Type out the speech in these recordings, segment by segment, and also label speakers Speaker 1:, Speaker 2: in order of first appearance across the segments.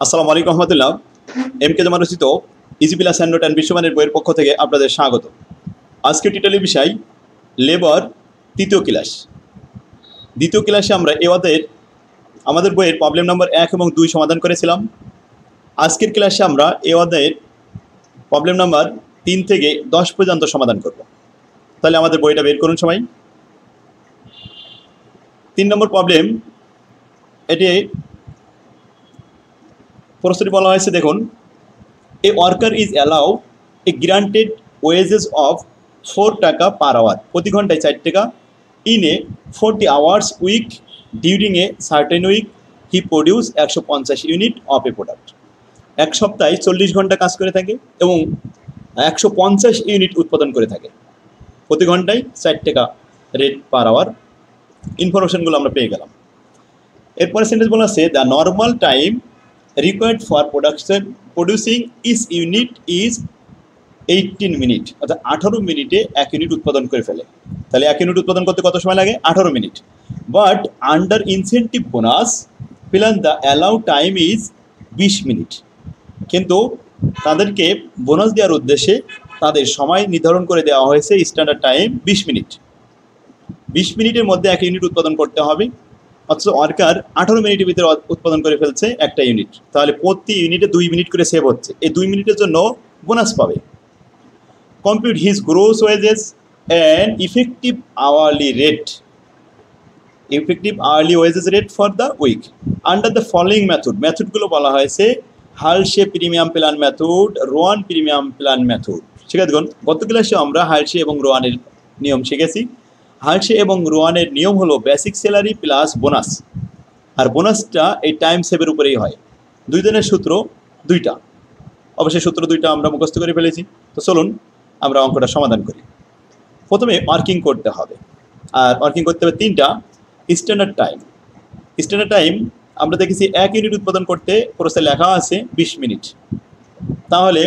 Speaker 1: আসসালামু আলাইকুম রহমতুল্লাহ। M K জামান রচিত ইজি প্লাস হ্যান্ডনোট অ্যান্ড বিশ্বমানের বইয়ের পক্ষ থেকে আপনাদের স্বাগত। আজকে টিটালি বিষয় লেবার তৃতীয় ক্লাস। দ্বিতীয় ক্লাসে আমরা আমাদের বইয়ের প্রবলেম নাম্বার 1 এবং 2 সমাধান করেছিলাম। আজকের ক্লাসে আমরা প্রবলেম নাম্বার 3 থেকে 10 পর্যন্ত সমাধান করব। তাহলে আমাদের বইটা বের করুন সবাই। 3 নম্বর প্রবলেম, এটি প্রশ্নটি বলা হয়েছে, দেখুন, a worker is allow a granted wages of 4 টাকা পার আওয়ার, প্রতি ঘন্টায় 4 টাকা, in a 40 hours week during a certain week he produce 150 unit of a product. এক সপ্তাহে 40 ঘন্টা কাজ করে থাকে এবং 150 ইউনিট উৎপাদন করে থাকে, প্রতি ঘন্টায় 4 টাকা রেট পার আওয়ার। ইনফরমেশনগুলো আমরা পেয়ে গেলাম। এরপরে সেন্টেন্স বলা আছে, the normal time required for producing each unit is 18 minute, অর্থাৎ 18 মিনিটে 1 ইউনিট উৎপাদন করে ফেলে। তাহলে 1 ইউনিট উৎপাদন করতে কত সময় লাগে? 18 minute. But under incentive bonus plus the allow time is 20 minute. কিন্তু তাদেরকে বোনাস দেওয়ার উদ্দেশ্যে তাদের সময় নির্ধারণ করে দেওয়া হয়েছে স্ট্যান্ডার্ড টাইম 20 মিনিট। 20 মিনিটের মধ্যে 1 ইউনিট উৎপাদন করতে হবে, অথচ ওয়ার্কার 18 মিনিটের ভিতরে উৎপাদন করে ফেলছে একটা ইউনিট। তাহলে প্রতি ইউনিটে 2 মিনিট করে সেভ হচ্ছে, এই 2 মিনিটের জন্য বোনাস পাবে। Compute his gross wages and effective hourly rate, effective hourly wages rate for the week under the following method. মেথডগুলো বলা হয়েছে Halsey premium plan method, Rowan premium plan method. ঠিক আছে, গত ক্লাসে আমরা হালসে এবং রোয়ানের নিয়ম শিখেছি। হালসে এবং রোয়ানের নিয়ম হলো বেসিক স্যালারি প্লাস বোনাস, আর বোনাসটা এই টাইম সেভের উপরেই হয়। দুই দিনের সূত্র দুইটা, অবশ্যই সূত্র দুইটা আমরা মুখস্থ করে ফেলেছি। তো চলুন আমরা অঙ্কটা সমাধান করি। প্রথমে ওয়ার্কিং করতে হবে, আর ওয়ার্কিং করতে হবে 3টা। স্ট্যান্ডার্ড টাইম, স্ট্যান্ডার্ড টাইম আমরা দেখেছি 1 ইউনিট উৎপাদন করতে প্রসেসে লেখা আছে 20 মিনিট। তাহলে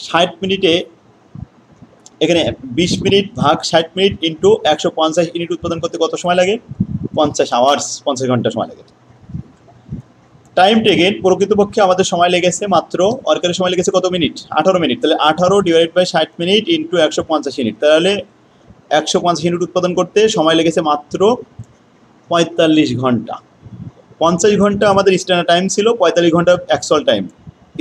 Speaker 1: 60 মিনিটে, এখানে 20 মিনিট ভাগ 60 মিনিট ইন্টু 150 ইউনিট উৎপাদন করতে কত সময় লাগে? 50 আওয়ার্স, 50 ঘন্টা সময় লাগে। টাইম টেকেন, প্রকৃতপক্ষে আমাদের সময় লেগেছে মাত্র, ওয়ার্কারের সময় লেগেছে কত মিনিট? 18 মিনিট। তাহলে 18 divide by 60 minute into 150 unit, তাহলে 150 ইউনিট উৎপাদন করতে সময় লেগেছে মাত্র 45 ঘন্টা। 50 ঘন্টা আমাদের স্ট্যান্ডার্ড টাইম ছিল, 45 ঘন্টা অ্যাকচুয়াল টাইম।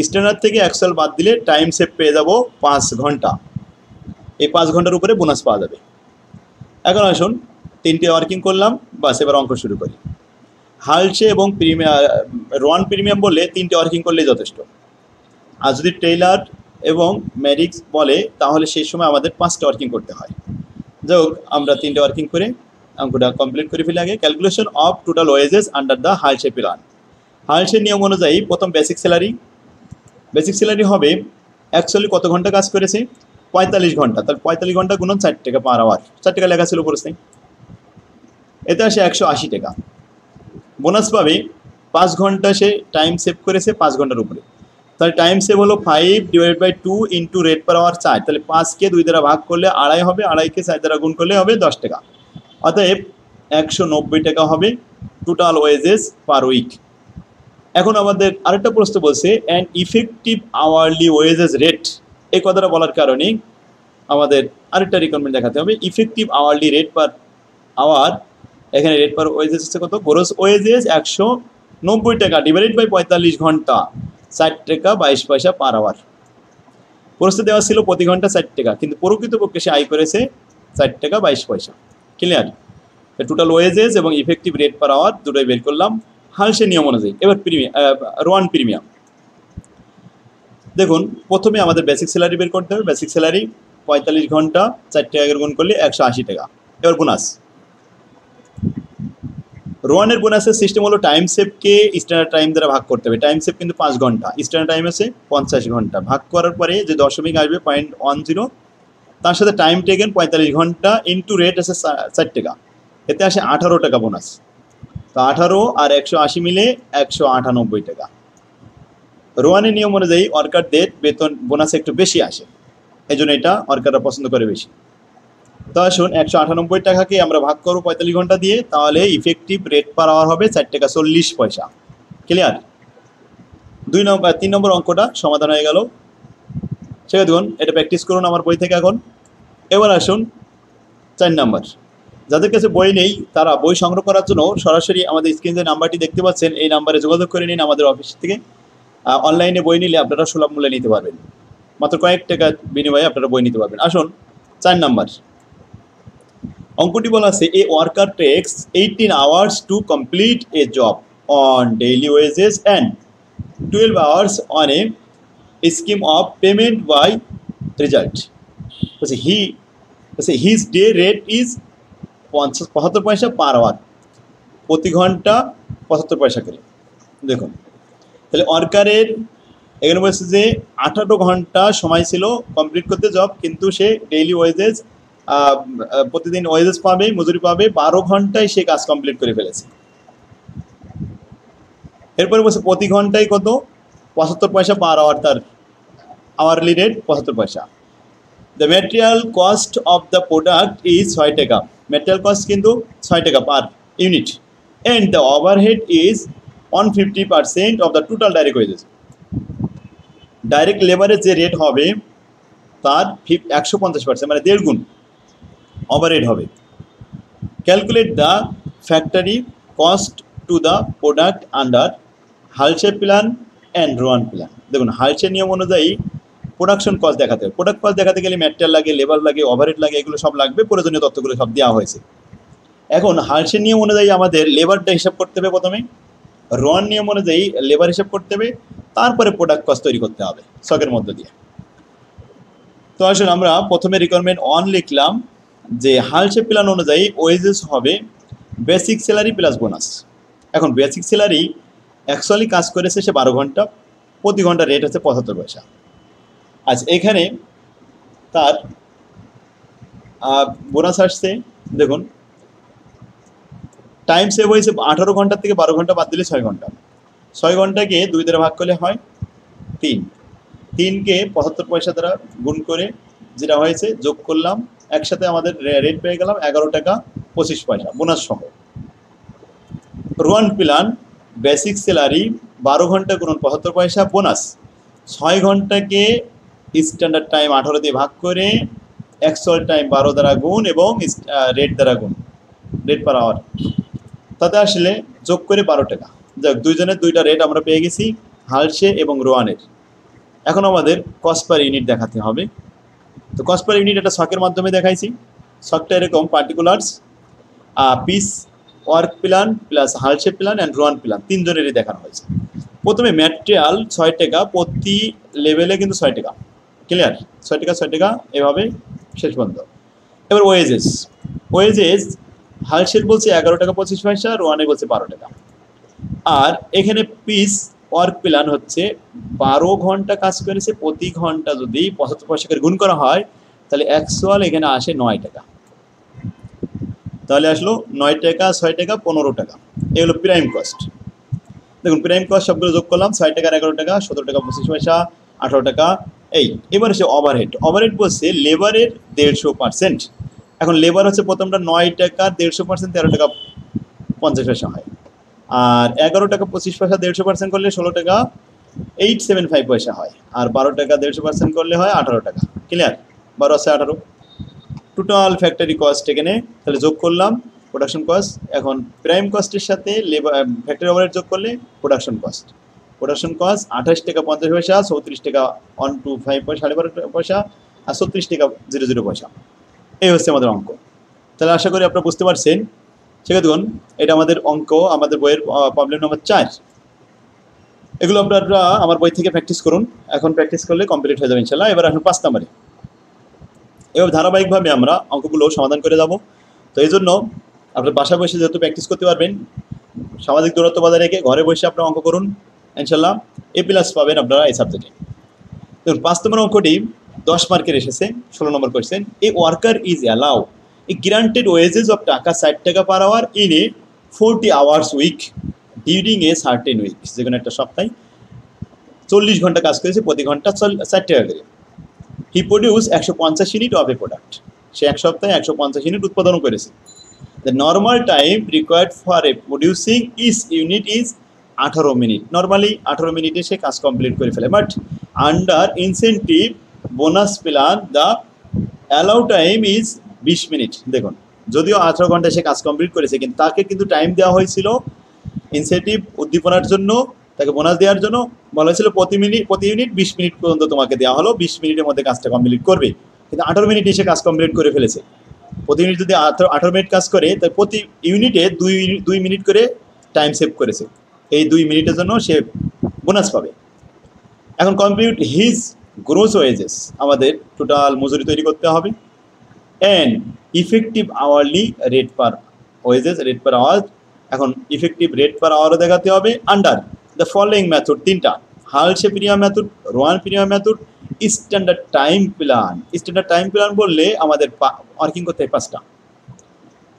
Speaker 1: স্ট্যান্ডার্ড থেকে অ্যাকচুয়াল বাদ দিলে টাইম সেভ পেয়ে যাব 5 ঘন্টা। এই 5 ঘন্টার উপরে বোনাস পাওয়া যাবে। এখন আসুন 3টে ওয়ার্কিং করলাম, বাস এবার অঙ্ক শুরু করি। হালসে এবং রোয়ান প্রিমিয়াম বললে 3টে ওয়ার্কিং করলেই যথেষ্ট। আর যদি টেইলার এবং ম্যারিক্স বলে তাহলে সেই সময় আমাদের 5টে ওয়ার্কিং করতে হয়। যাই হোক, আমরা 3টে ওয়ার্কিং করে অঙ্কটা কমপ্লিট করে ফেলি। আগে calculation of total wages under the Halsey plan. হালসের নিয়ম অনুযায়ী প্রথম বেসিক স্যালারি, বেসিক স্যালারি হবে অ্যাকচুয়ালি কত ঘন্টা কাজ করেছে? 45 ঘন্টা। তাহলে 45 ঘন্টা গুণন 4 টাকা পার আওয়ার, 4 টাকা লেখা ছিল প্রশ্নে, এতে আসে 180 টাকা। বোনাস পাবে 5 ঘন্টা সে টাইম সেভ করেছে 5 ঘন্টার উপরে। তাহলে টাইম সেভ হলো 5 divide by 2 into rate per hour 4। তাহলে 5কে 2 দ্বারা ভাগ করলে 2.5 হবে, 2.5কে 4 দ্বারা গুণ করলে হবে 10 টাকা। অতএব 190 টাকা হবে টোটাল ওয়েজেস পার উইক। এখন আমাদের আরেকটা প্রশ্ন বলছে and effective hourly wages rate. এই কথাটা বলার কারণে আমাদের আরেকটা রিকোয়ারমেন্ট দেখাতে হবে, effective hourly rate per hour. এখানে রেট পার ওয়েজেস হচ্ছে কত? গ্রোস ওয়েজেস 190 টাকা ডিভাইডেড বাই 45 ঘন্টা, 4 টাকা 22 পয়সা পার আওয়ার। প্রশ্নে দেওয়া ছিল প্রতি ঘন্টা 4 টাকা, কিন্তু প্রকৃতপক্ষে সে আয় করেছে 4 টাকা 22 পয়সা। ক্লিয়ার? টোটাল ওয়েজেস এবং ইফেক্টিভ রেট পার আওয়ার দুটোই বের করলাম হালসে নিয়ম অনুযায়ী। এবার রোয়ান প্রিমিয়াম, দেখুন প্রথমে আমাদের বেসিক স্যালারি বের করতে হবে। বেসিক স্যালারি 45 ঘন্টা 4 টাকা গুণ করলে 180 টাকা। এবার বোনাস, রোয়ানের বোনাসের সিস্টেম হলো টাইম সেভকে স্ট্যান্ডার্ড টাইম দ্বারা ভাগ করতে হবে। টাইম সেভ কিন্তু 5 ঘন্টা, স্ট্যান্ডার্ড টাইম আছে 50 ঘন্টা। ভাগ করার পরে যে দশমিক আসবে 0.10, তার সাথে টাইম টেকেন 45 ঘন্টা ইন্টু রেট আছে 4 টাকা, এতে আসে 18 টাকা বোনাস। তো 18 আর 180 মিলে 198 টাকা। রোয়ানের নিয়ম অনুযায়ী ওয়ার্কারদের বেতন বোনাস একটু বেশি আসে, এই জন্য এটা ওয়ার্কাররা পছন্দ করে বেশি। তো আসুন 198 টাকাকে আমরা ভাগ করবো 45 ঘন্টা দিয়ে, তাহলে ইফেক্টিভ রেট পার আওয়ার হবে 4 টাকা 40 পয়সা। ক্লিয়ার? তিন নম্বর অঙ্কটা সমাধান হয়ে গেল। সেটা দেখুন, এটা প্র্যাকটিস করুন আমার বই থেকে। এখন এবার আসুন 4 নাম্বার। যাদের কাছে বই নেই তারা বই সংগ্রহ করার জন্য সরাসরি আমাদের স্ক্রিনে যে নাম্বারটি দেখতে পাচ্ছেন এই নাম্বারে যোগাযোগ করে নিন আমাদের অফিস থেকে। অনলাইনে বই নিলে আপনারা সুলভ মূল্যে নিতে পারবেন, মাত্র কয়েক টাকার বিনিময়ে আপনারা বই নিতে পারবেন। আসুন 4 নাম্বার অঙ্কটি বলা আছে, a worker takes 18 hours to complete a job on daily wages and 12 hours on a scheme of payment by result. His day rate is 75 পয়সা পার আওয়ার, প্রতি ঘন্টা 75 পয়সা করে। দেখুন তাহলে ওয়ার্কারের এখানে বলছে যে 18 ঘন্টা সময় ছিল কমপ্লিট করতে জব, কিন্তু সে ডেইলি ওয়েজেস প্রতিদিন ওয়েজেস পাবে, মজুরি পাবে, 12 ঘন্টায় সে কাজ কমপ্লিট করে ফেলেছে। এরপরে বলছে প্রতি ঘন্টায় কত, 75 পয়সা পার আওয়ার, তার আওয়ারলি রেট 75 পয়সা। The material cost of the product is 6 টাকা, ম্যাটেরিয়াল কস্ট কিন্তু 6 টাকা per unit, and the overhead is 150% of the total direct wages. Direct লেবারের যে রেট হবে তার 150%, মানে 1.5 গুণ ওভারহেড হবে। Calculate the factory cost to the product under Halsey plan and Rowan plan. দেখুন হালসে নিয়ম অনুযায়ী প্রোডাকশন কস্ট দেখাতে হবে। প্রোডাক্ট কস্ট দেখাতে গেলে ম্যাটেরিয়াল লাগে, লেবার লাগে, ওভারহেড লাগে, এগুলো সব লাগবে, প্রয়োজনীয় তথ্যগুলো সব দেওয়া হয়েছে। এখন হালসে নিয়ম অনুযায়ী আমাদের লেবারটা হিসাব করতে হবে প্রথমে, রোয়ান নিয়ম অনুযায়ী লেবার হিসাব করতে হবে, তারপরে প্রোডাক্ট কস্ট তৈরি করতে হবে স্টকের মধ্য দিয়ে। তো আসলে আমরা প্রথমে রিকোয়ারমেন্ট 1 লিখলাম যে হালসে প্ল্যান অনুযায়ী ওয়েজেস হবে বেসিক স্যালারি প্লাস বোনাস। এখন বেসিক স্যালারি অ্যাকচুয়ালি কাজ করেছে সে 12 ঘন্টা, প্রতি ঘন্টা রেট হচ্ছে 75 পয়সা। আচ্ছা এখানে তার বোনাস আসছে, দেখুন টাইম সেভ হয়েছে 18 ঘন্টা থেকে 12 ঘন্টা বাদ দিলে 6 ঘন্টা। 6 ঘন্টাকে 2 দ্বারা ভাগ করলে হয় 3, 3কে 75 পয়সা দ্বারা গুণ করে যেটা হয়েছে যোগ করলাম, একসাথে আমাদের রেট পেয়ে গেলাম 11 টাকা 25 পয়সা বোনাস সহ। রোয়ান প্ল্যান বেসিক স্যালারি 12 ঘন্টা গুণ 75 পয়সা বোনাস, 6 ঘন্টাকে স্ট্যান্ডার্ড টাইম 18 দিয়ে ভাগ করে অ্যাকচুয়াল টাইম 12 দ্বারা গুণ এবং রেট দ্বারা গুণ, রেট পার আওয়ার, তাতে আসলে যোগ করে 12 টাকা। যাক দুইজনের দুইটা রেট আমরা পেয়ে গেছি, হালসে এবং রোয়ানের। এখন আমাদের কস্ট পার ইউনিট দেখাতে হবে। তো কস্ট পার ইউনিট একটা শকের মাধ্যমে দেখাইছি। শকটা এরকম particulars, piece, work plan plus Halsey plan and Rowan plan, তিনজনেরই দেখানো হয়েছে। প্রথমে ম্যাটেরিয়াল 6 টাকা, প্রতি লেভেলে কিন্তু 6 টাকা, ক্লিয়ার, 6 টাকা 6 টাকা এভাবে শেষ পর্যন্ত। এবার ওয়েজেস, ওয়েজেস হালসের বলছে 11 টাকা 25 পয়সা, রোয়ানে বলছে 12 টাকা। আর এখানে পিস ওয়ার্ক প্ল্যান হচ্ছে 12 ঘন্টা কাজ করেছে, প্রতি ঘন্টা যদি 75 পয়সা করে গুণ করা হয় তাহলে অ্যাকচুয়াল এখানে আসে 9 টাকা। তাহলে আসলো 9 টাকা 6 টাকা 15 টাকা, এগুলো প্রাইম কস্ট। দেখুন প্রাইম কস্ট সবগুলো যোগ করলাম, 6 টাকা 11 টাকা 17 টাকা 25 পয়সা 18 টাকা এই। এবার সে ওভারহেড, ওভারহেড বলছে লেবারের 150%। এখন লেবার হচ্ছে প্রথমটা 9 টাকা 150%, 13 টাকা 50 পয়সা হয়। আর 11 টাকা 25 পয়সা 150% করলে 16 টাকা 875 পয়সা হয়। আর 12 টাকা 150% করলে হয় 18 টাকা, ক্লিয়ার, 12 আছে 18। টোটাল ফ্যাক্টরি কস্ট এখানে তাহলে যোগ করলাম প্রোডাকশন কস্ট। এখন প্রাইম কস্টের সাথে লেবার ফ্যাক্টরি ওভারহেড যোগ করলে প্রোডাকশন কস্ট, প্রোডাকশন কস্ট 28 টাকা 50 পয়সা, 34 টাকা 125 পয়সা 12.5 পয়সা, আর 36 টাকা 00 পয়সা। এই হচ্ছে আমাদের অঙ্ক। তাহলে আশা করি আপনারা বুঝতে পারছেন। ঠিক আছে, দেখুন এটা আমাদের অঙ্ক, আমাদের বইয়ের প্রবলেম নম্বর 4। এগুলো আপনারা আমার বই থেকে প্র্যাকটিস করুন, এখন প্র্যাকটিস করলে কমপ্লিট হয়ে যাবে ইনশাল্লাহ। এবার আসুন 5 নম্বরে। এবার ধারাবাহিকভাবে আমরা অঙ্কগুলো সমাধান করে যাব। তো এই জন্য আপনার বাসায় বসে যেহেতু প্র্যাকটিস করতে পারবেন, সামাজিক দূরত্ব বজায় রেখে ঘরে বসে আপনারা অঙ্ক করুন, ইনশাল্লাহ A+ পাবেন আপনারা এই সাবজেক্টে। দেখুন 5 নম্বর অঙ্কটি 10 মার্কের এসেছে, 16 নম্বর question. A worker is allow a granted wages of টাকা 60 টাকা per hour in a 40 hours week during a certain week. যে কোনো একটা সপ্তাহে 40 ঘন্টা কাজ করেছে, প্রতি ঘন্টা 60 টাকা করে। He produce 150 unit of a product, সে এক সপ্তাহে 150 ইউনিট উৎপাদন করেছে। The normal time required for a producing each unit is 18 minute, normally 18 মিনিটে সে কাজ কমপ্লিট করে ফেলে, but under incentive bonus plan the allow time is 20 minute. দেখুন, যদিও 18 ঘন্টায় সে কাজ কমপ্লিট করেছে, কিন্তু তাকে কিন্তু টাইম দেওয়া হয়েছিল ইনসেন্টিভ উদ্দীপনার জন্য, তাকে বোনাস দেওয়ার জন্য বলা হয়েছিল প্রতি ইউনিট 20 মিনিট পর্যন্ত তোমাকে দেওয়া হলো, 20 মিনিটের মধ্যে কাজটা কমপ্লিট করবে, কিন্তু 18 মিনিটে সে কাজ কমপ্লিট করে ফেলেছে। প্রতি ইউনিট যদি 18 মিনিট কাজ করে, তাই প্রতি ইউনিটে 2 মিনিট করে টাইম সেভ করেছে, এই 2 মিনিটের জন্য সে বোনাস পাবে। এখন কম্পিউট হিজ গ্রোস ওয়েজেস, আমাদের টোটাল মজুরি তৈরি করতে হবে, and effective hourly rate per wages, rate per hour. এখন ইফেক্টিভ রেট পার আওয়ারও দেখাতে হবে আন্ডার দ্য ফলোয়িং মেথড, 3টা, Halsey premium method, Rowan premium method, standard time plan. Standard time plan বললে আমাদের ওয়ার্কিং করতে হয় 5টা।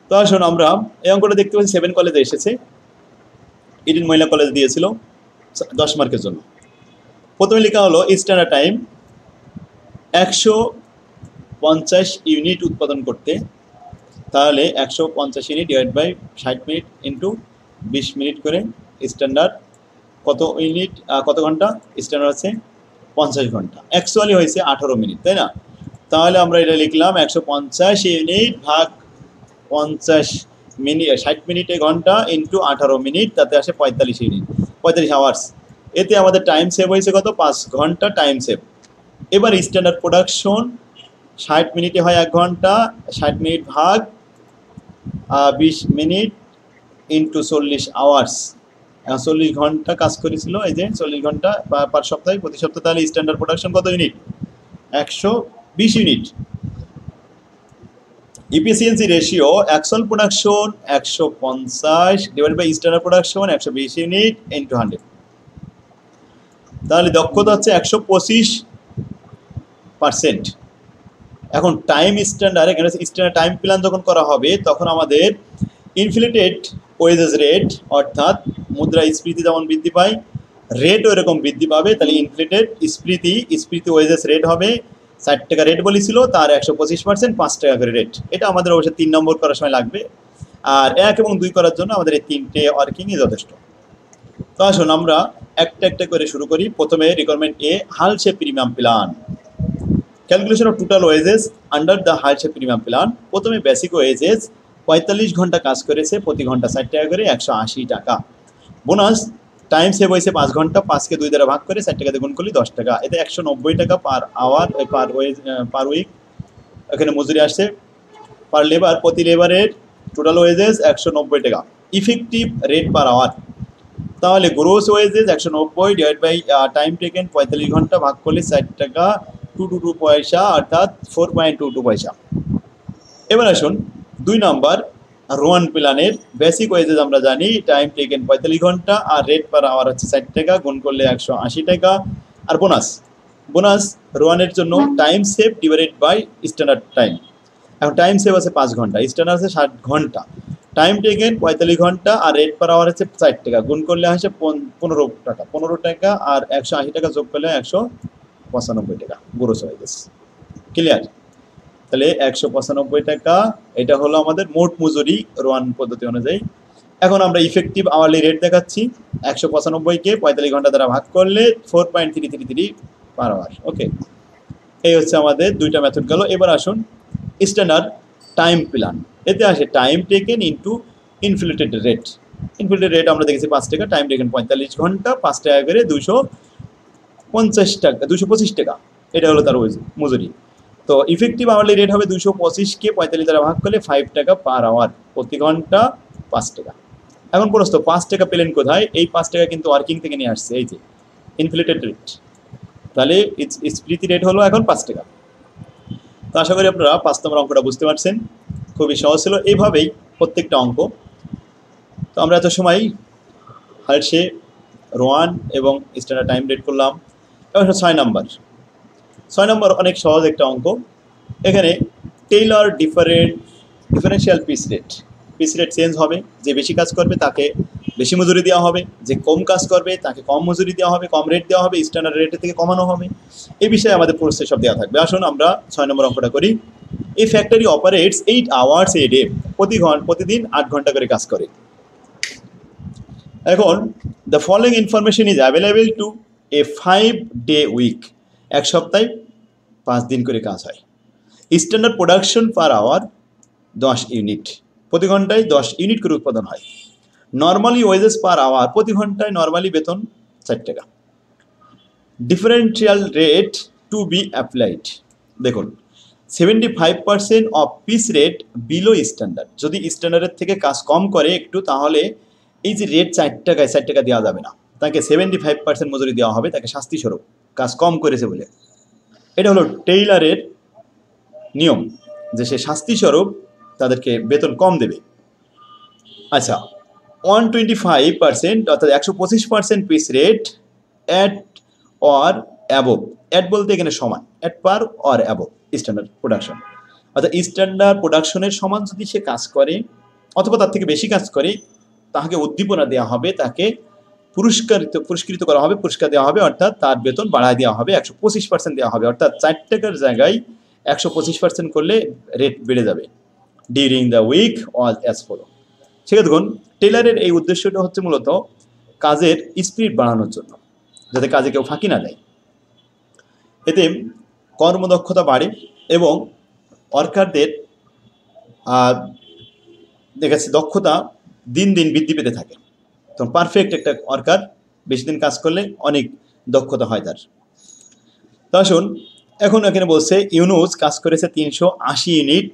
Speaker 1: তো আসুন আমরা এই অঙ্কটা দেখতে পাচ্ছি 7 কলেজে এসেছে, ইডেন মহিলা কলেজ দিয়েছিল 10 মার্কের জন্য। প্রথমে লেখা হলো স্ট্যান্ডার্ড টাইম 150 ইউনিট উৎপাদন করতে, তাহলে 150 unit divide by 60 minute into 20 minute করে স্ট্যান্ডার্ড কত ইউনিট, কত ঘন্টা, স্ট্যান্ডার্ড আছে 50 ঘন্টা, অ্যাকচুয়ালি হয়েছে 18 মিনিট, তাই না? তাহলে আমরা এটা লিখলাম 150 ইউনিট ভাগ 50 মিনিট, 60 মিনিটে ঘন্টা ইন্টু 18 মিনিট, তাতে আসে 45 ইউনিট, 45 আওয়ার্স। এতে আমাদের টাইম সেভ হয়েছে কত, 5 ঘন্টা টাইম সেভ। এবার স্ট্যান্ডার্ড প্রোডাকশন 60 মিনিটে হয় 1 ঘন্টা, 60 মিনিট ভাগ 20 মিনিট ইন্টু 40 আওয়ার্স, 40 ঘন্টা কাজ করেছিল, এই যে 40 ঘন্টা পার সপ্তাহে, প্রতি সপ্তাহে। তাহলে স্ট্যান্ডার্ড প্রোডাকশন কত unit, 120 unit. Efficiency ratio actual production 150 divide by standard production 120 unit into 100, তাহলে দক্ষতা হচ্ছে 125%। এখন টাইম স্ট্যান্ডার্ড, এখানে স্ট্যান্ডার্ড টাইম প্ল্যান যখন করা হবে তখন আমাদের ইনফ্লেটেড ওয়েজেস রেট, অর্থাৎ মুদ্রাস্ফীতি যেমন বৃদ্ধি পায়, রেটও এরকম বৃদ্ধি পাবে। তাহলে ইনফ্লেটেড স্ফীতি ওয়েজেস রেট হবে 60 টাকা রেট বলেছিল, তার 125% 5 টাকা করে রেট। এটা আমাদের অবশ্যই 3 নম্বর করার সময় লাগবে, আর 1 এবং 2 করার জন্য আমাদের এই 3টে ওয়ার্কিংই যথেষ্ট। তো আসুন আমরা একটা একটা করে শুরু করি। প্রথমে requirement A, Halsey premium plan, calculation of total wages under the Halsey premium plan. প্রথমে বেসিক ওয়েজেস 45 ঘন্টা কাজ করেছে, প্রতি ঘন্টা 60 টাকা করে, 180 টাকা। বোনাস টাইম সেভ হয়েছে 5 ঘন্টা, 5কে 2 দ্বারা ভাগ করে 60 টাকা দিয়ে গুণ করলে 10 টাকা, এতে 190 টাকা পার আওয়ার, পার উইক। এখানে মজুরি আসছে পার লেবার, প্রতি লেবারের টোটাল ওয়েজেস 190 টাকা। ইফেক্টিভ রেট পার আওয়ার, তাহলে gross wages 190 divide by time taken 45 ঘন্টা ভাগ করলে 60 টাকা 222 পয়সা, অর্থাৎ 4.22 পয়সা। এবার আসুন 2 নম্বর রোয়ান প্ল্যানের বেসিক ওয়েজেস আমরা জানি টাইম টেকেন 45 ঘন্টা আর রেট পার আওয়ার হচ্ছে 60 টাকা, গুণ করলে 180 টাকা। আর বোনাস রোয়ানের জন্য time save divided by standard time. এখন টাইম সেভ আছে 5 ঘন্টা, স্ট্যান্ডার্ড আছে 60 ঘন্টা, টাইম টেকেন 45 ঘন্টা আর রেট পার আওয়ার হচ্ছে 60 টাকা, গুণ করলে আসে 15 টাকা, আর 180 টাকা যোগ করলে 195 টাকা গ্রোস ওয়েজেস। ক্লিয়ার? তাহলে 195 টাকা, এটা হলো আমাদের মোট মজুরি রোয়ান পদ্ধতি অনুযায়ী। এখন আমরা ইফেক্টিভ আওয়ারলি রেট দেখাচ্ছি, 195কে 45 ঘন্টা দ্বারা ভাগ করলে 4.333 পার আওয়ার। ওকে, এই হচ্ছে আমাদের 2টা মেথড গেল। এবার আসুন স্ট্যান্ডার্ড টাইম প্ল্যান, এতে আসে time taken into inflated rate. Inflated rate আমরা দেখেছি 5 টাকা, টাইম টেকেন 45 ঘন্টা, 5 টাকা করে 250 টাকা, 225 টাকা, এটা হলো তার মজুরি। তো ইফেক্টিভ আওয়ারলি রেট হবে 225কে 45 দ্বারা ভাগ করলে 5 টাকা পার আওয়ার, প্রতি ঘন্টা 5 টাকা। এখন প্রশ্ন, 5 টাকা পেলেন কোথায়? এই 5 টাকা কিন্তু ওয়ার্কিং থেকে নিয়ে আসছে, এই যে ইনফ্লেটেড রেট, তাহলে স্ফীতি রেট হলো এখন 5 টাকা। তো আশা করি আপনারা 5 নম্বর অঙ্কটা বুঝতে পারছেন, খুবই সহজ ছিল। এইভাবেই প্রত্যেকটা অঙ্ক। তো আমরা এত সময় হালসে, রোয়ান এবং স্ট্যান্ডার্ড টাইম রেট করলাম। এবার 6 নম্বর অনেক সহজ একটা অঙ্ক। এখানে Taylor differential piece rate change হবে, যে বেশি কাজ করবে তাকে বেশি মজুরি দেওয়া হবে, যে কম কাজ করবে তাকে কম মজুরি দেওয়া হবে, কম রেট দেওয়া হবে, স্ট্যান্ডার্ড রেটের থেকে কমানো হবে। এই বিষয়ে আমাদের প্রসেস সব দেওয়া থাকবে। আসুন আমরা 6 নম্বর অঙ্কটা করি। এই factory operates 8 hours a day, প্রতিদিন 8 ঘন্টা করে কাজ করে। এখন the following information is available to a 5-day week, এক সপ্তাহে 5 দিন করে কাজ হয়। Standard production per hour 10 unit, প্রতি ঘন্টায় 10 ইউনিট করে উৎপাদন হয়। নর্মালি ওয়েজেস পার আওয়ার, প্রতি ঘন্টায় নর্মালি বেতন 4 টাকা। Differential rate to be applied, দেখুন 75% of piece rate below standard, যদি স্ট্যান্ডার্ডের থেকে কাজ কম করে একটু, তাহলে এই যে রেট 4 টাকা দেওয়া যাবে না, তাকে 75% মজুরি দেওয়া হবে, তাকে শাস্তি স্বরূপ, কাজ কম করেছে বলে। এটা হলো টেইলারের নিয়ম, যে সে শাস্তি স্বরূপ তাদেরকে বেতন কম দেবে। আচ্ছা, 125% অর্থাৎ 125% piece rate at or above, at বলতে এখানে সমান, at per or above standard production, অর্থাৎ স্ট্যান্ডার্ড প্রোডাকশনের সমান যদি সে কাজ করে অথবা তার থেকে বেশি কাজ করে, তাকে উদ্দীপনা দেওয়া হবে, তাকে পুরস্কৃত করা হবে, পুরস্কার দেওয়া হবে, অর্থাৎ তার বেতন বাড়ায় দেওয়া হবে, 125% দেওয়া হবে, অর্থাৎ 4 টাকার জায়গায় 125% করলে রেট বেড়ে যাবে। During the week all as follow. সেক্ষেত্রে দেখুন, টেলারের এই উদ্দেশ্যটা হচ্ছে মূলত কাজের স্পিড বাড়ানোর জন্য, যাতে কাজে কেউ ফাঁকি না দেয়। এতে কর্মদক্ষতা বাড়ে এবং ওয়ার্কারদের দেখাচ্ছে দক্ষতা দিন দিন বৃদ্ধি পেতে থাকে। তো পারফেক্ট একটা ওয়ার্কার বেশি দিন কাজ করলে অনেক দক্ষতা হয় তার। তো আসুন, এখন এখানে বলছে ইউনুস কাজ করেছে 380 ইউনিট,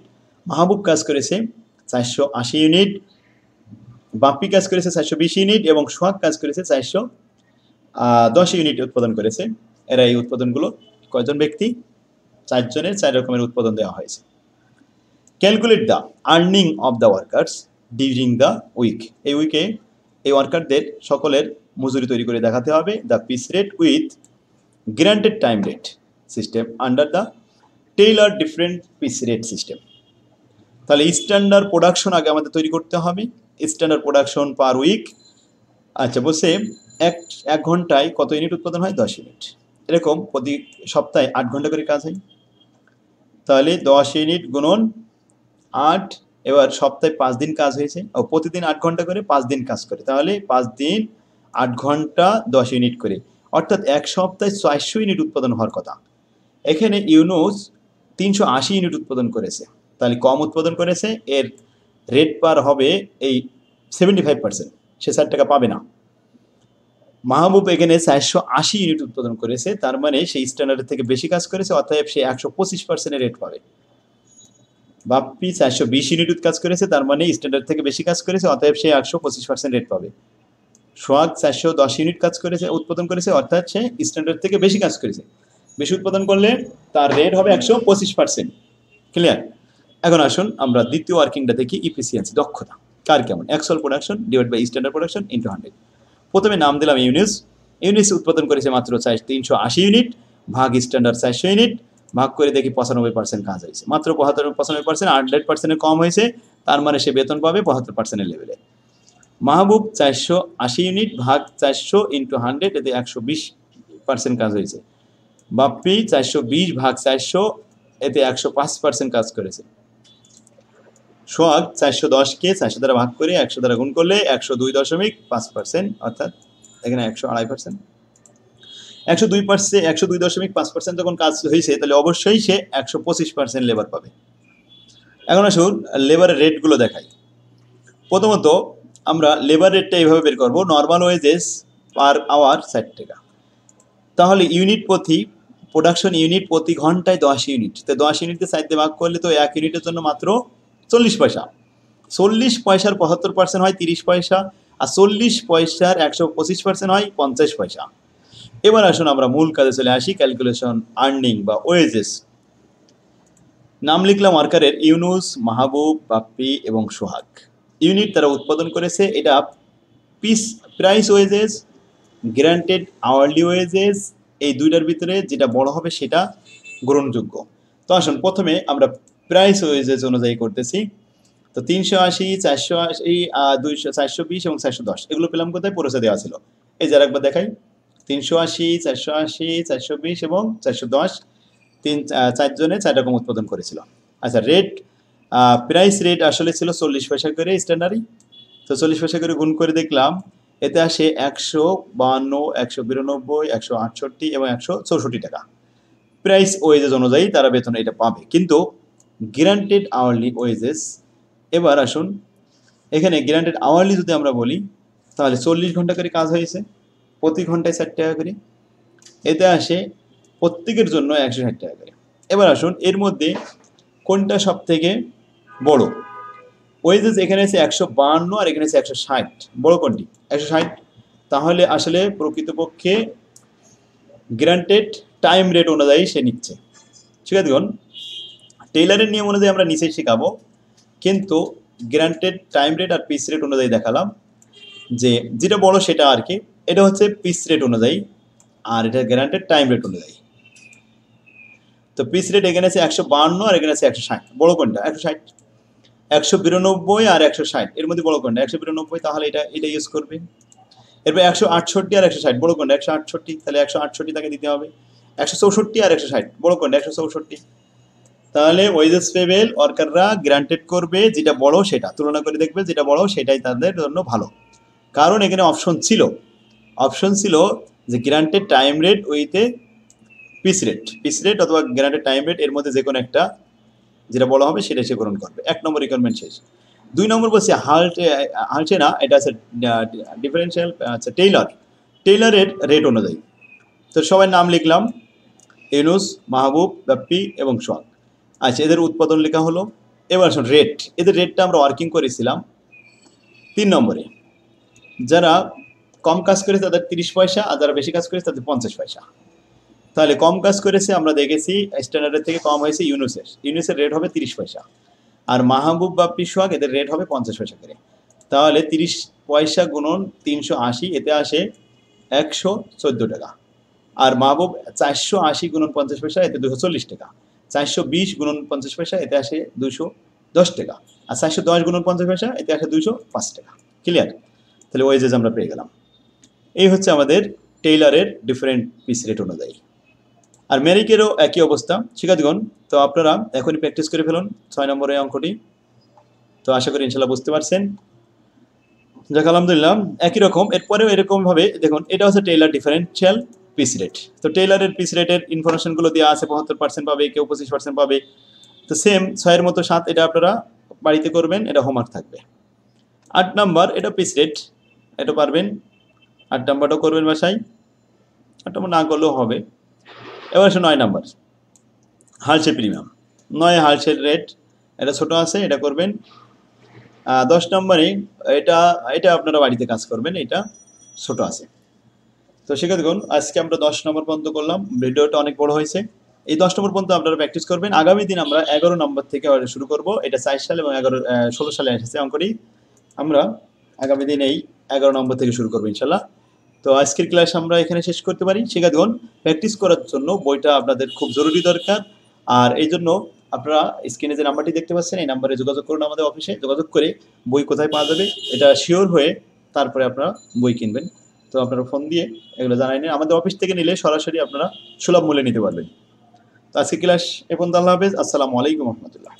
Speaker 1: মাহবুব কাজ করেছে 480 ইউনিট, বাপ্পি কাজ করেছে 420 ইউনিট এবং সোহাগ কাজ করেছে 410 ইউনিট উৎপাদন করেছে। এরা এই উৎপাদনগুলো কয়জন ব্যক্তি? 4 জনের 4 রকমের উৎপাদন দেওয়া হয়েছে। Calculate the earning of the workers during the week, এই উইকে এই ওয়ার্কারদের সকলের মজুরি তৈরি করে দেখাতে হবে। The piece rate with granted time rate system under the Taylor different piece rate system. তাহলে স্ট্যান্ডার্ড প্রোডাকশন আগে আমাদের তৈরি করতে হবে, স্ট্যান্ডার্ড প্রোডাকশন পার উইক। আচ্ছা, বলছে এক ঘন্টায় কত ইউনিট উৎপাদন হয়? 10 ইউনিট। এরকম প্রতি সপ্তাহে 8 ঘন্টা করে কাজ হয়, তাহলে 10 ইউনিট গুণন 8, এবার সপ্তাহে 5 দিন কাজ হয়েছে, ও প্রতিদিন 8 ঘন্টা করে 5 দিন কাজ করে, তাহলে 5 দিন 8 ঘন্টা 10 ইউনিট করে, অর্থাৎ এক সপ্তাহে 400 ইউনিট উৎপাদন হওয়ার কথা। এখানে ইউনুস 380 ইউনিট উৎপাদন করেছে, তাহলে কম উৎপাদন করেছে, এর রেট পার হবে এই 75%, সে 4 টাকা পাবে না। মাহবুব এখানে 480 ইউনিট উৎপাদন করেছে, তার মানে সেই স্ট্যান্ডার্ডের থেকে বেশি কাজ করেছে, অতএব সে 125% রেট পাবে। বাপ্পি 420 ইউনিট কাজ করেছে, তার মানে স্ট্যান্ডার্ড থেকে বেশি কাজ করেছে, অতএব সে 125% রেট পাবে। সোহাগ 410 ইউনিট কাজ করেছে, উৎপাদন করেছে, অর্থাৎ সে স্ট্যান্ডার্ড থেকে বেশি কাজ করেছে, বেশি উৎপাদন করলে তার রেট হবে 125%। ক্লিয়ার? এখন আসুন আমরা দ্বিতীয় ওয়ার্কিংটা দেখি, ইফিসিয়েন্সি, দক্ষতা কার কেমন। Actual production divide by standard production into 100। প্রথমে নাম দিলাম ইউনিস। ইউনিস উৎপাদন করেছে মাত্র 380 ইউনিট, ভাগ স্ট্যান্ডার্ড 400 ইউনিট, ভাগ করে দেখি 95% কাজ হয়েছে, মাত্র 95%, 100% কম হয়েছে, তার মানে সে বেতন পাবে 75% লেভেলে। মাহবুব 480 ইউনিট ভাগ 400 ইন্টু 100, এতে 120% কাজ হয়েছে। বাপ্পি 420 ভাগ 400, এতে 105% কাজ করেছে। সোহাগ 410কে 400 দ্বারা ভাগ করে 100 দ্বারা গুণ করলে 102.5%, অর্থাৎ এখানে 102%, 102.5% যখন কাজ হয়েছে, তাহলে অবশ্যই সে 125% লেবার পাবে। এখন আসুন লেবারের রেটগুলো দেখাই। প্রথমত আমরা লেবার রেটটা এইভাবে বের করবো, নর্মাল ওয়েজেস পার আওয়ার 4 টাকা, তাহলে ইউনিট প্রতি প্রোডাকশন ইউনিট প্রতি ঘন্টায় 10 ইউনিট, তো 10 ইউনিটকে 4 দিয়ে ভাগ করলে তো 1 ইউনিটের জন্য মাত্র 40 পয়সা। 40 পয়সার 75% হয় 30 পয়সা, আর 40 পয়সার 125% হয় 50 পয়সা। এবার আসুন আমরা মূল কাজে চলে আসি, ক্যালকুলেশন আর্নিং বা ওয়েজেস। নাম লিখলাম ওয়ার্কারের, ইউনুস, মাহবুব, বাপ্পি এবং সোহাগ। ইউনিট তারা উৎপাদন করেছে, এটা price wages, guaranteed hourly wages, এই দুইটার ভিতরে যেটা বড় হবে সেটা গ্রহণযোগ্য। তো আসুন প্রথমে আমরা প্রাইস ওয়েজেস অনুযায়ী করতেছি। তো 380, 480, 200, 420 এবং 410 এগুলো পেলাম কোথায়? পরিচয় দেওয়া ছিল, এই যার একবার দেখাই। 380, 480, 420 এবং 410, 4 জনে 4 রকম উৎপাদন করেছিল। আচ্ছা, রেট প্রাইস রেট আসলে ছিল 40 পয়সা করে স্ট্যান্ডার্ডই, তো 40 পয়সা করে গুণ করে দেখলাম এতে আসে 152, 192, 168 এবং 164 টাকা। প্রাইস ওয়েজেস অনুযায়ী তারা বেতন এটা পাবে, কিন্তু গ্যারান্টেড আওয়ারলি ওয়েজেস। এবার আসুন এখানে গ্যারান্টেড আওয়ারলি যদি আমরা বলি তাহলে 40 ঘন্টা করে কাজ হয়েছে, প্রতি ঘন্টায় 60 টাকা করে, এতে আসে প্রত্যেকের জন্য 160 টাকা করে। এবার আসুন এর মধ্যে কোনটা সব থেকে বড়? ওয়েজেস এখানে আছে 152 আর এখানে আছে 160, বড় কোনটি? 160। তাহলে আসলে প্রকৃতপক্ষে গ্যারান্টেড টাইম রেট অনুযায়ী সে নিচ্ছে। ঠিক আছে, দেখুন টেইলারের নিয়ম অনুযায়ী আমরা নিচেই শেখাবো, কিন্তু গ্যারান্টেড টাইম রেট আর পিস রেট অনুযায়ী দেখালাম যে যেটা বড় সেটা আর কি। এটা হচ্ছে পিস রেট অনুযায়ী আর এটা গ্যারান্টেড টাইম রেট অনুযায়ী। তো পিস রেট এখানে আছে 152 আর এখানে আছে 160, বড় কোনটা? 160। 192 আর 160 এর মধ্যে বড় কোনটা? 192, তাহলে এটা ইউজ করবে। এরপর 168 আর 160, বড় কোনটা? 168, তাহলে 168 তাকে দিতে হবে। 164 আর 160, বড় কোনটা? 164। তাহলে ওয়েজেস পেবেল ওয়ার্কাররা গ্রান্টেড করবে যেটা বড় সেটা, তুলনা করে দেখবে যেটা বড় সেটাই তাদের জন্য ভালো। কারণ এখানে অপশন ছিল যে granted time rate with piece rate অথবা গ্রান্টেড টাইম রেট এর মধ্যে যে কোনো একটা যেটা বলা হবে সেটা সে গ্রহণ করবে। 1 নম্বর রিকোয়ারমেন্ট শেষ। 2 নম্বর বলছে হালটে না, এটা আছে ডিফারেন্সিয়াল, আচ্ছা টেইলারের রেট অনুযায়ী। তো সবাই নাম লিখলাম, ইউনুস, মাহবুব, বাপ্পি এবং সোহাগ। আচ্ছা, এদের উৎপাদন লেখা হলো। এবার আসুন রেট, এদের রেটটা আমরা ওয়ার্কিং করেছিলাম 3 নম্বরে। যারা কম কাজ করেছে তাদের 30 পয়সা, আর যারা বেশি কাজ করেছে তাদের 50 পয়সা। তাহলে কম কাজ করেছে আমরা দেখেছি স্ট্যান্ডার্ডের থেকে কম হয়েছে ইউনুসের রেট হবে 30 পয়সা, আর মাহবুব, বাপ্পি, সোহাগ এদের রেট হবে 50 পয়সা করে। তাহলে 30 পয়সা গুণন 380, এতে আসে 114 টাকা। আর মাহবুব 480 গুণন 50 পয়সা, এতে 240 টাকা। 420 গুণন 50 পয়সা, এতে আসে 210 টাকা। আর 410 গুণন 50 পয়সা, এতে আসে 205 টাকা। ক্লিয়ার? তাহলে ওয়েজেস আমরা পেয়ে গেলাম। এই হচ্ছে আমাদের টেইলারের ডিফারেন্ট পিস রেট অনুযায়ী। আর মেরিকেরও একই অবস্থা। শিক্ষার্থীগণ, তো আপনারা এখনই প্র্যাকটিস করে ফেলুন 6 নম্বরের অঙ্কটি। তো আশা করি ইনশাল্লাহ বুঝতে পারছেন। যাক, আলহামদুলিল্লাহ। একই রকম এরপরেও এরকমভাবে দেখুন, এটা হচ্ছে টেইলার ডিফারেন্সিয়াল পিস রেট। তো টেইলারের পিস রেটের ইনফরমেশনগুলো দেওয়া আছে, 75% পাবে, কেউ 25% পাবে। তো সেম 6-এর মতো 7, এটা আপনারা বাড়িতে করবেন, এটা হোমওয়ার্ক থাকবে। 8 নাম্বার, এটা পিস রেট, এটা পারবেন। 8 নাম্বারটাও করবেন বাসায়, 8 নাম্বার না করলেও হবে। এবার আসে 9 নাম্বার, হালসে প্রিমিয়াম। 9 হালসের রেট, এটা ছোট আছে, এটা করবেন। 10 নম্বরে এটা আপনারা বাড়িতে কাজ করবেন, এটা ছোট আছে। তো সেক্ষেত্রে দেখুন, আজকে আমরা 10 নম্বর পর্যন্ত করলাম, ভিডিওটা অনেক বড় হয়েছে। এই 10 নম্বর পর্যন্ত আপনারা প্র্যাকটিস করবেন। আগামী দিন আমরা 11 নম্বর থেকে শুরু করব। এটা 4 সাল এবং 16 সালে এসেছে অঙ্কটি। আমরা আগামী দিন এই 11 নম্বর থেকে শুরু করবো ইনশাল্লাহ। তো আজকের ক্লাস আমরা এখানে শেষ করতে পারি। শিক্ষার্থীগণ, প্র্যাকটিস করার জন্য বইটা আপনাদের খুব জরুরি দরকার। আর এই জন্য আপনারা স্ক্রিনে যে নাম্বারটি দেখতে পাচ্ছেন, এই নাম্বারে যোগাযোগ করুন, আমাদের অফিসে যোগাযোগ করে বই কোথায় পাওয়া যাবে এটা শিওর হয়ে তারপরে আপনারা বই কিনবেন। তো আপনারা ফোন দিয়ে এগুলো জানাই নিন। আমাদের অফিস থেকে নিলে সরাসরি আপনারা সুলভ মূল্যে নিতে পারবেন। তো আজকে ক্লাস এ পর্যন্ত। আল্লাহ হাফেজ। আসসালামু আলাইকুম রহমতুল্লাহ।